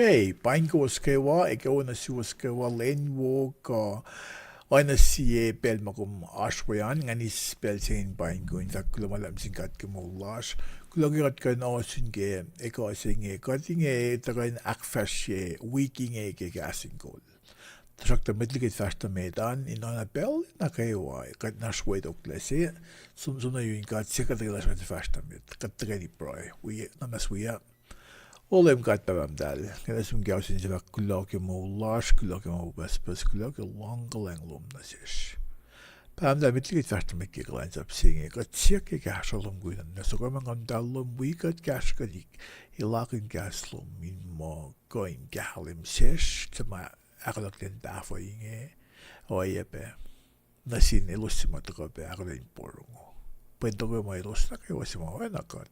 Okay, painko skewa, ikaw na siwa skewa lenwo ka aina siye pel makum ashwayan ngani spell chain painko in tak malam singkat ke mulash kulogirat kan asin ke eko singe katinge tagain akfashe weeking ke gasingol trakta mitlige fasta medan in ana bel na kewa kat nashwed oklese sumsuna yun kat sekatela fasta met katagani proy we namas we Olem katpam dal. Kaya sum gausin sila kulak yung mo lash, kulak yung mo baspas, kulak yung lang lum na siya. Pam dal mitligit fast med kiklines up singing. Kat siya kay gasolum guinan. Na so kama ng dalum wikat gas kadik. Ilakin gaslum min mo going galim siya. Tama akalak din bafo inge. O yepe. Nasin ilus mo to kape akalin porungo. Pwede ko mo ilus na kayo si mo nakat.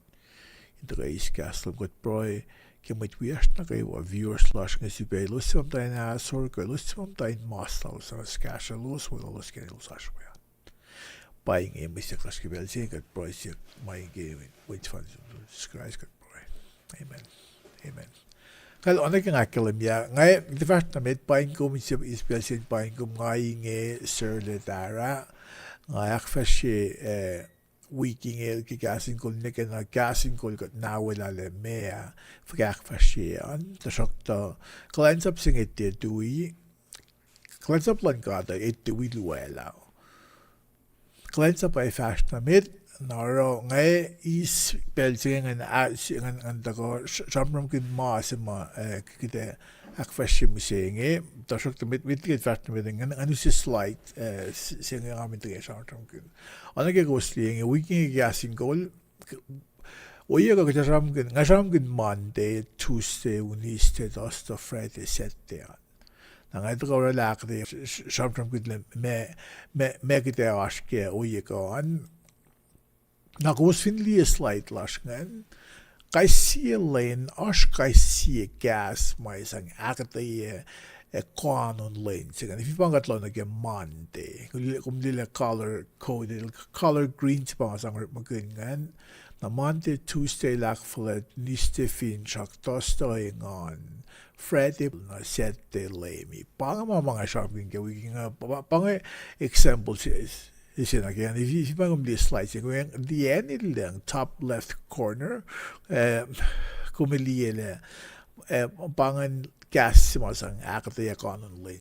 Ito kay gaslum kat proy. Kemit wiast na kayo viewers slash nga si Belo sim tayo na asor ko lustim tayo mastal sa skasha lus wala lus kaya lus aswaya. Buying a mistake slash kibel siya kat proy siya may game which fans subscribe kat proy. Amen. Amen. Kalau anak yang akalam ya ngay the first na met buying ko misip ispel siya buying ko ngay nge sir le dara ngay akfashi weeking el gasin kol neke na gasin kol got nawala le mea fgak fashian the shock the cleanse up sing it did we cleanse up lan gada it do we luela cleanse up ay fast na mid naro ngay is belting and and the go shamram kin ma sima kite akfashi musinge the shock the mid get fast with and is slight singing amin the shamram kin Ano kaya gosling weekend gasin goal oya ka kasam kin Monday Tuesday Wednesday Thursday Friday Saturday nang ito ka relax de shamram kin me kita aske oya ka an na gos finli slight lash ngan kai see lane kai see gas mais ang akata kanon lane sigan if pangat lo na ke Monday kung dila color coded color green pa sang magungan na Monday Tuesday Akfulat niste Finsrak Thursday Engan Friday na Saturday lame pang mga shopping ke wiki nga pang example is again if you pang this slide sigan the end lang top left corner kumiliele pangan gas mo sang akata ya kanon lane